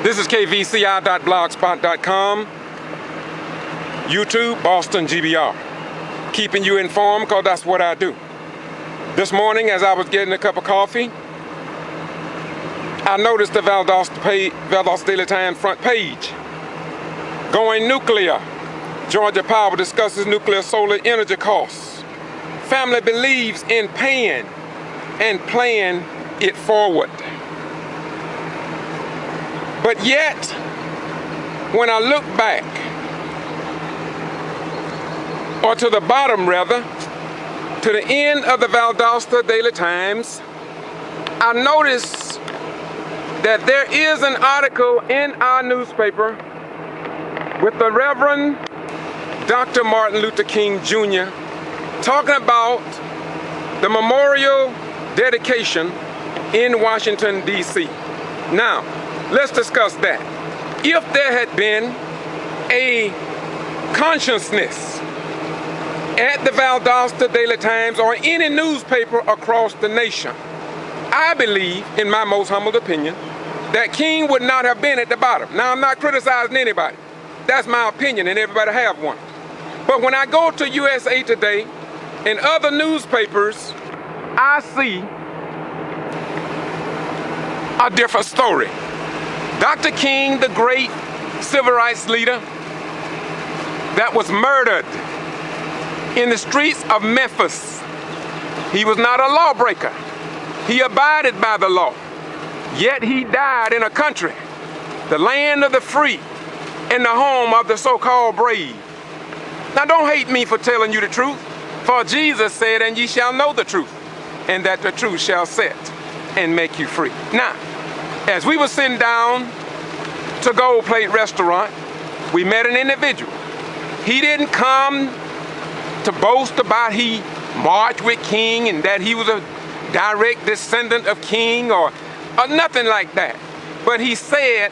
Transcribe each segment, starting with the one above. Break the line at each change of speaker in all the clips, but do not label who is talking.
This is kvci.blogspot.com, YouTube, Boston G.B.R. Keeping you informed because that's what I do. This morning as I was getting a cup of coffee, I noticed the Valdosta Daily Times front page. Going nuclear. Georgia Power discusses nuclear solar energy costs. Family believes in paying and playing it forward. But yet, when I look back, or to the bottom rather, to the end of the Valdosta Daily Times, I notice that there is an article in our newspaper with the Reverend Dr. Martin Luther King Jr. talking about the memorial dedication in Washington, D.C. Now, let's discuss that. If there had been a consciousness at the Valdosta Daily Times or any newspaper across the nation, I believe, in my most humble opinion, that King would not have been at the bottom. Now, I'm not criticizing anybody. That's my opinion, and everybody have one. But when I go to USA Today and other newspapers, I see a different story. Dr. King, the great civil rights leader that was murdered in the streets of Memphis. He was not a lawbreaker. He abided by the law. Yet he died in a country, the land of the free and the home of the so-called brave. Now don't hate me for telling you the truth, for Jesus said, and ye shall know the truth, and that the truth shall set and make you free. Now, as we were sitting down to Gold Plate Restaurant, we met an individual. He didn't come to boast about he marched with King and that he was a direct descendant of King or nothing like that. But he said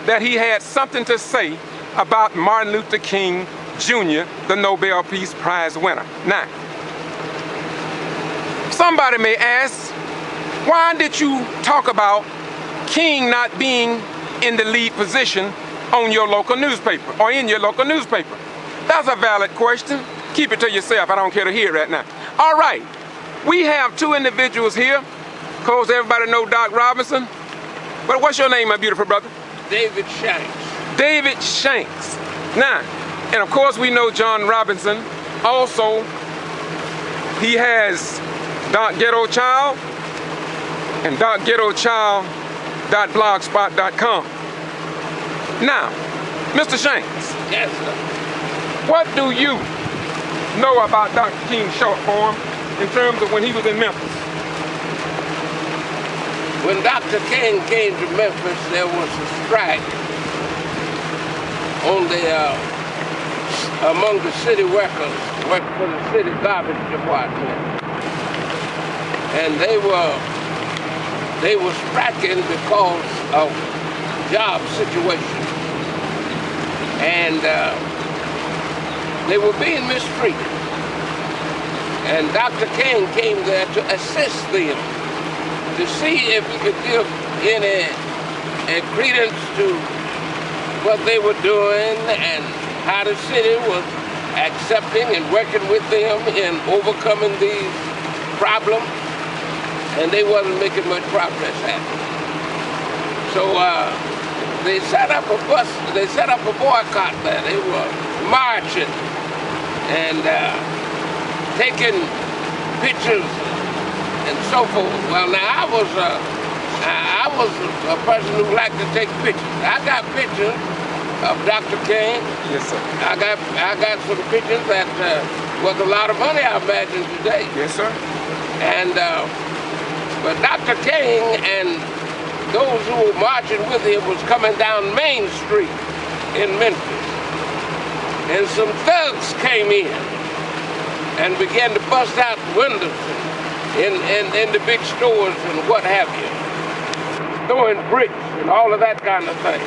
that he had something to say about Martin Luther King Jr., the Nobel Peace Prize winner. Now, somebody may ask, why did you talk about King not being in the lead position on your local newspaper or in your local newspaper? That's a valid question. Keep it to yourself. I don't care to hear it right now. All right. We have two individuals here. Of course, everybody know Doc Robinson. But what's your name, my beautiful brother?
David Shanks.
David Shanks. Now, and of course we know John Robinson. Also, he has Doc Ghetto Child and DocGhettoChild.blogspot.com. Now, Mr. Shanks.
Yes, sir.
What do you know about Dr. King's short form in terms of when he was in Memphis?
When Dr. King came to Memphis, there was a strike on among the city workers working for the city garbage department. And they were striking because of job situation. And they were being mistreated. And Dr. King came there to assist them, to see if he could give any credence to what they were doing and how the city was accepting and working with them in overcoming these problems. And they wasn't making much progress happening. So they set up a boycott there. They were marching and taking pictures and so forth. Well, now I was a person who liked to take pictures. I got pictures of Dr. King.
Yes, sir.
I got some pictures that was a lot of money, I imagine, today.
Yes, sir.
And but Dr. King and those who were marching with him was coming down Main Street in Memphis. And some thugs came in and began to bust out windows in the big stores and what have you, throwing bricks and all of that kind of thing.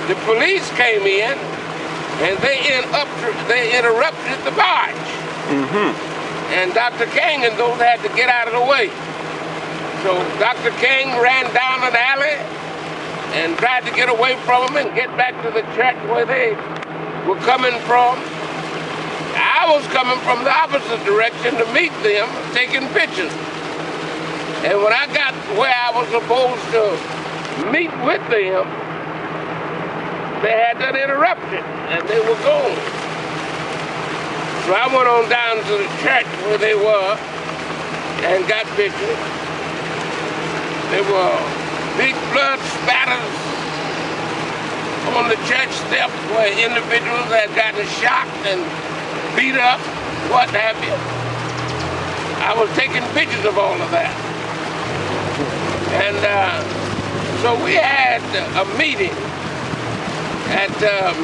The police came in and they interrupted the march. Mm-hmm. And Dr. King and those had to get out of the way. So Dr. King ran down an alley and tried to get away from them and get back to the church where they were coming from. I was coming from the opposite direction to meet them, taking pictures. And when I got where I was supposed to meet with them, they had an interruption and they were gone. So I went on down to the church where they were and got pictures. There were big blood spatters on the church steps where individuals had gotten shocked and beat up, what have you. I was taking pictures of all of that. And so we had a meeting at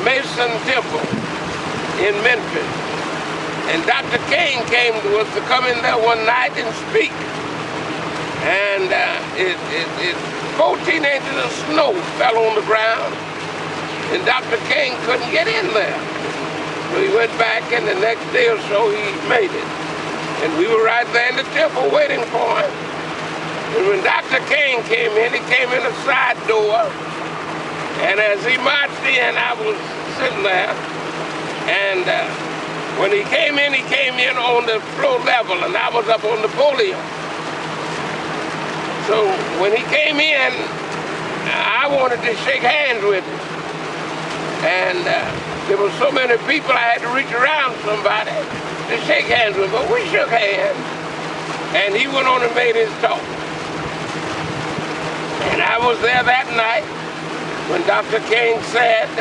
Mason Temple in Memphis. And Dr. King came to us to come in there one night and speak. And 14 inches of snow fell on the ground, and Dr. King couldn't get in there. So he went back, and the next day or so he made it. And we were right there in the temple waiting for him. And when Dr. King came in, he came in a side door. And as he marched in, I was sitting there. And when he came in on the floor level, and I was up on the podium. So when he came in, I wanted to shake hands with him. And there were so many people, I had to reach around somebody to shake hands with him. But we shook hands, and he went on and made his talk. And I was there that night when Dr. King said,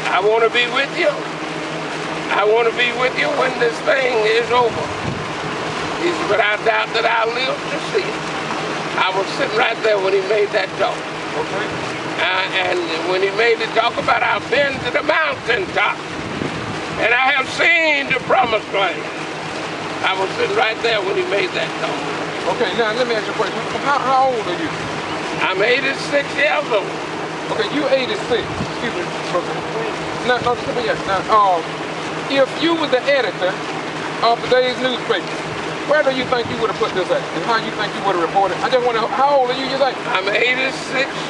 I want to be with you. I want to be with you when this thing is over. He said, but I doubt that I'll live to see it. I was sitting right there when he made that talk.
Okay.
And when he made the talk about I've been to the mountaintop and I have seen the promised land. I was sitting right there when he made that talk.
Okay, now let me ask you a question. How old are you?
I'm 86 years old.
Okay, you 86. Excuse me. Now, if you were the editor of today's newspaper, where do you think you would have put this at? And how you think you would have reported? I just want to know, how old are you think?
I'm 86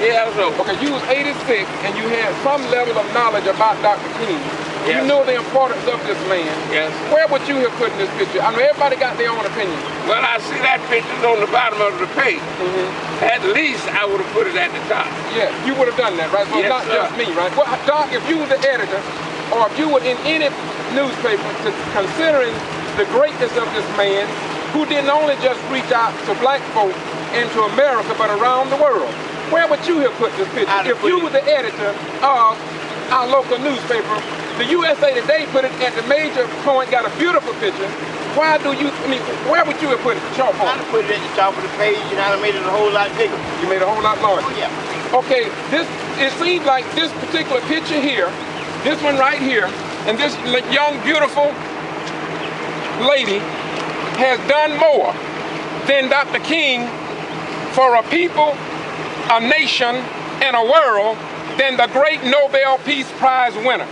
years old.
Okay, you was 86 and you had some level of knowledge about Dr. King.
Yes.
You know the importance of this man.
Yes.
Where would you have put in this picture? I mean, everybody got their own opinion.
Well, I see that picture's on the bottom of the page. At least I would have put it at the top.
Yeah, you would have done that, right? So
yes,
not just me, right? Well, Doc, if you were the editor, or if you were in any newspaper considering the greatness of this man, who didn't only just reach out to black folk and to America, but around the world, where would you have put this picture? If you were the editor of our local newspaper, the USA Today put it at the major point, got a beautiful picture. Why do you, where would you have put it, the chalk point?
I'd have put it at the top of the page and I'd have made it a whole lot bigger.
You made it a whole lot larger?
Oh, yeah.
Okay, it seems like this particular picture here, this one right here, and this young, beautiful lady has done more than Dr. King for a people, a nation, and a world than the great Nobel Peace Prize winner.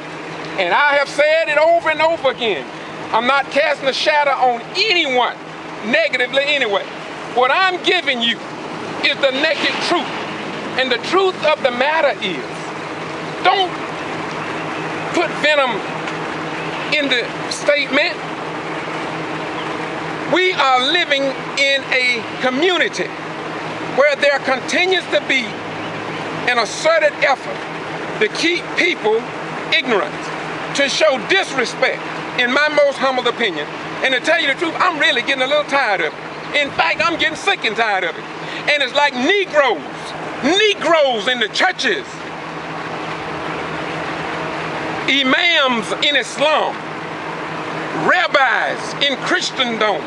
And I have said it over and over again. I'm not casting a shadow on anyone, negatively anyway. What I'm giving you is the naked truth. And the truth of the matter is, don't put venom in the statement. We are living in a community where there continues to be an asserted effort to keep people ignorant, to show disrespect, in my most humble opinion. And to tell you the truth, I'm really getting a little tired of it. In fact, I'm getting sick and tired of it. And it's like Negroes in the churches, imams in Islam, rabbis in Christendom,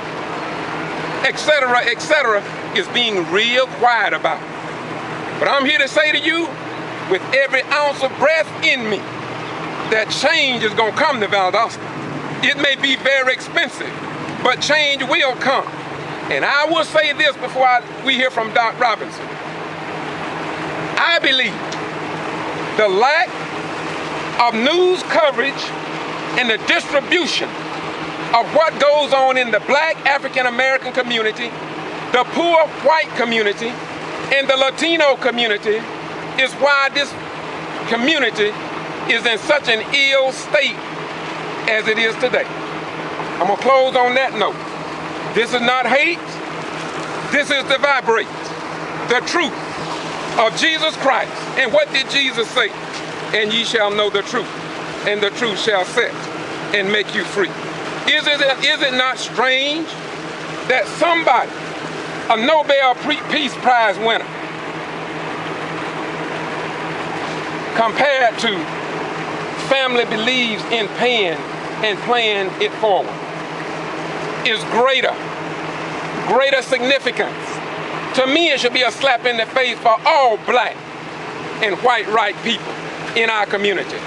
etc., is being real quiet about. But I'm here to say to you, with every ounce of breath in me, that change is going to come to Valdosta. It may be very expensive, but change will come. And I will say this before we hear from Doc Robinson. I believe the lack of news coverage and the distribution of what goes on in the black African American community, the poor white community, and the Latino community is why this community is in such an ill state as it is today. I'm gonna close on that note. This is not hate. This is to vibrate the truth of Jesus Christ. And what did Jesus say? And ye shall know the truth, and the truth shall set and make you free. Is it not strange that somebody, a Nobel Peace Prize winner, compared to family believes in paying and playing it forward, is greater significance. To me, it should be a slap in the face for all black and white right people in our community.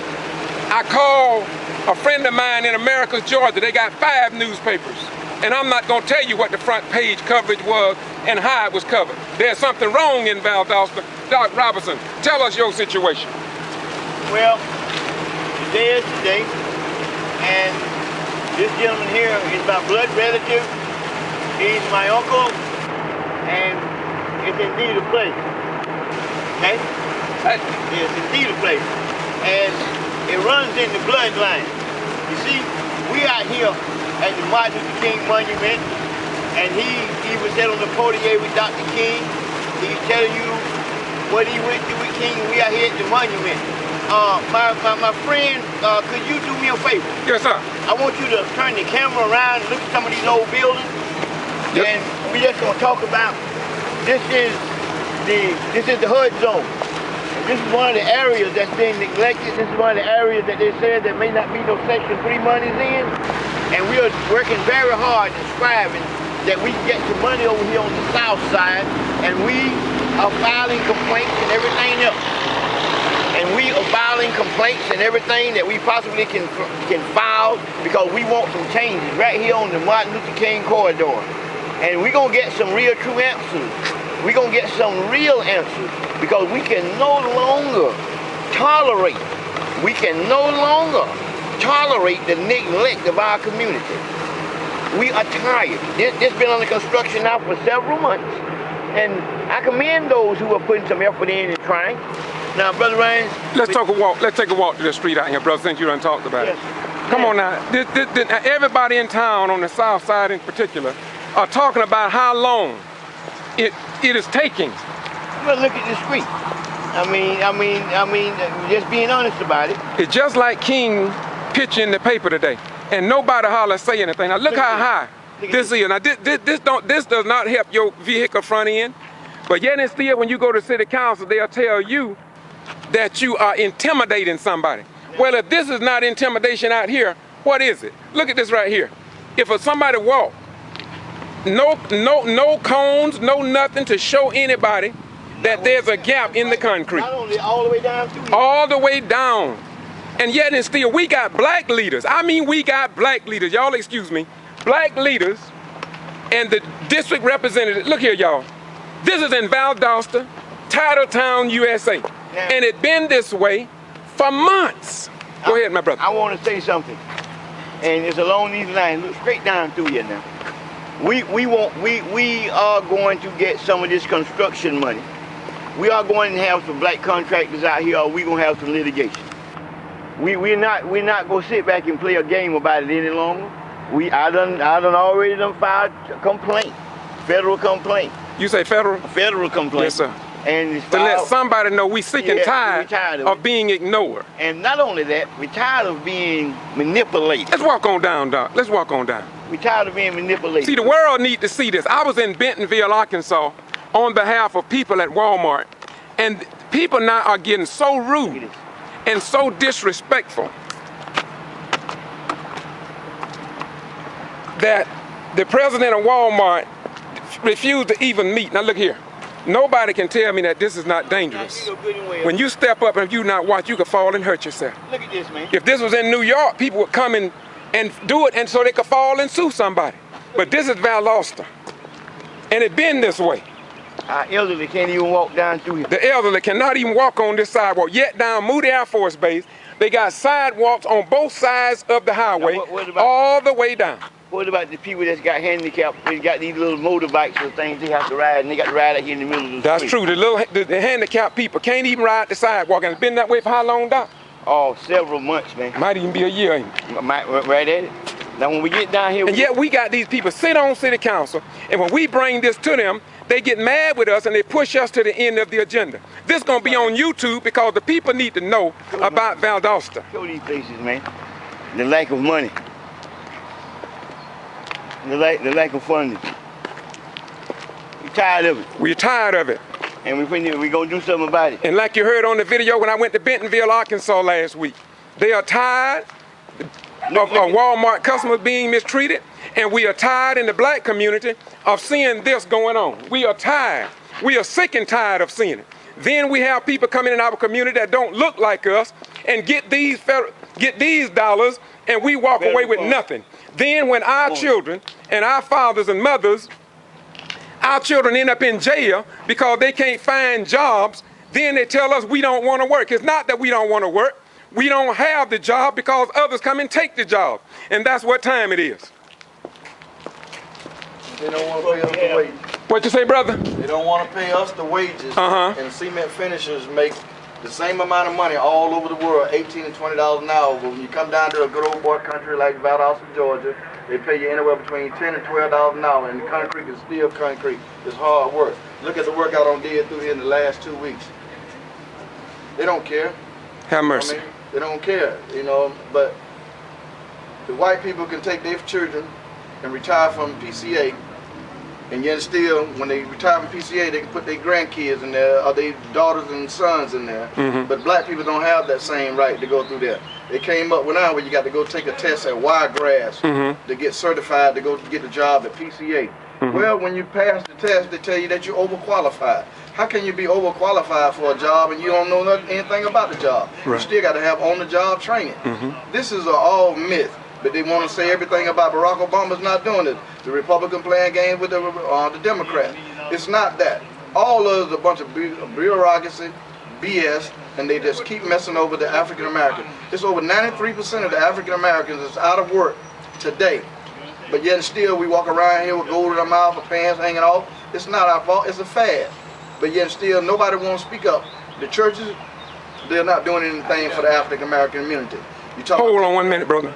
I called a friend of mine in Americus, Georgia. They got 5 newspapers. And I'm not gonna tell you what the front page coverage was and how it was covered. There's something wrong in Valdsota. Doc Robinson, tell us your situation.
Well, today is today, and this gentleman here is my blood relative. He's my uncle, and it's indeed a pleasure. Okay? It's indeed a pleasure. And it runs in the bloodline. You see, we out here at the Martin Luther King Monument, and he was there on the podium with Dr. King. He's telling you what he went through with King, and we out here at the monument. My friend, could you do me a favor?
Yes, sir.
I want you to turn the camera around and look at some of these old buildings. Yep. And we just gonna talk about, this is the HUD zone. This is one of the areas that's being neglected. This is one of the areas that they said there may not be no Section 3 monies in. And we are working very hard and striving that we get some money over here on the south side. And we are filing complaints and everything else. And we are filing complaints and everything that we possibly can file, because we want some changes right here on the Martin Luther King corridor. And we're gonna get some real true answers. We're gonna get some real answers, because we can no longer tolerate the neglect of our community. We are tired. This been under construction now for several months. And I commend those who are putting some effort in and trying. Now, Brother Ryan, let's take a walk to the street out here, brother, since you done talked about it. Come on now. Everybody in town, on the south side in particular, are talking about how long it is taking. Well, look at the street. I mean, just being honest about it.
It's just like King picture in the paper today, and nobody holler say anything. Now look how high this is. Now this does not help your vehicle front end, but yet and still, when you go to city council, they'll tell you that you are intimidating somebody. Well, if this is not intimidation out here, what is it? Look at this right here. If somebody walk, no cones, no nothing to show anybody that there's a gap in the concrete.
Not only all the way down to here.
All the way down. And yet and still, we got black leaders. I mean, we got black leaders. Y'all excuse me. Black leaders and the district representative. Look here, y'all. This is in Valdosta, Titletown, USA. Now, and it's been this way for months. Go ahead, my brother.
I want to say something. And it's along these lines. Look straight down through here now. We are going to get some of this construction money. We are going to have some black contractors out here, or we're going to have some litigation. We're not going to sit back and play a game about it any longer. I done already filed a complaint, federal complaint.
You say federal?
Federal complaint.
Yes, sir.
And
to let somebody know we sick and tired of being ignored.
And not only that, we're tired of being manipulated.
Let's walk on down, Doc. Let's walk on down.
We're tired of being manipulated.
See, the world need to see this. I was in Bentonville, Arkansas, on behalf of people at Walmart, and people now are getting so rude and so disrespectful that the president of Walmart refused to even meet. Now look here. Nobody can tell me that this is not dangerous. When you step up and if you not watch, you can fall and hurt yourself.
Look at this, man.
If this was in New York, people would come in and do it and so they could fall and sue somebody. But this is Valdosta. And it's been this way.
Our elderly can't even walk down through here.
The elderly cannot even walk on this sidewalk. Yet down Moody Air Force Base, they got sidewalks on both sides of the highway, all the way down.
What about the people that's got handicapped? They got these little motorbikes or things they have to ride, and they got to ride out here in the middle of the street.
That's true. The handicapped people can't even ride the sidewalk. And it's been that way for how long, Doc?
Oh, several months, man.
Might even be a year, ain't it?
Right at it. Now when we get down here,
and yet we got these people sit on city council, and when we bring this to them, they get mad with us and they push us to the end of the agenda. This is gonna be on YouTube because the people need to know about Valdosta.
Show these places, man. The lack of money. The lack of funding. We're tired of it. We're tired of it. And we're gonna do something about it.
And like you heard on the video when I went to Bentonville, Arkansas last week, they are tired of Walmart customers being mistreated, and we are tired in the black community of seeing this going on. We are tired. We are sick and tired of seeing it. Then we have people coming in our community that don't look like us and get these dollars, and we walk away with nothing. Then when our children and our fathers and mothers, our children end up in jail because they can't find jobs, then they tell us we don't want to work. It's not that we don't want to work. We don't have the job because others come and take the job. And that's what time it is.
They don't want to pay us the wages.
What you say, brother?
They don't want to pay us the wages. And cement finishers make the same amount of money all over the world, $18 and $20 an hour. But when you come down to a good old boy country like Valdosta, Georgia, they pay you anywhere between $10 and $12 an hour, and the concrete is still concrete. It's hard work. Look at the work I done did through here in the last 2 weeks. They don't care.
Have mercy.
I mean, they don't care, you know, but the white people can take their children and retire from PCA, and yet still, when they retire from PCA, they can put their grandkids in there, or their daughters and sons in there. But black people don't have that same right to go through there. They came up with now where you got to go take a test at Wiregrass to get certified to go get a job at PCA. Well, when you pass the test, they tell you that you're overqualified. How can you be overqualified for a job and you don't know anything about the job? You still got to have on-the-job training. This is all myth, but they want to say everything about Barack Obama's not doing it. The Republican playing games with the Democrat. It's not that. All of it is a bunch of bureaucracy, BS, and they just keep messing over the African American. It's over 93% of the African Americans is out of work today. But yet still we walk around here with gold in our mouth, our pants hanging off. It's not our fault, it's a fad. But yet still nobody wants to speak up. The churches, they're not doing anything for the African American community.
Hold on 1 minute, brother.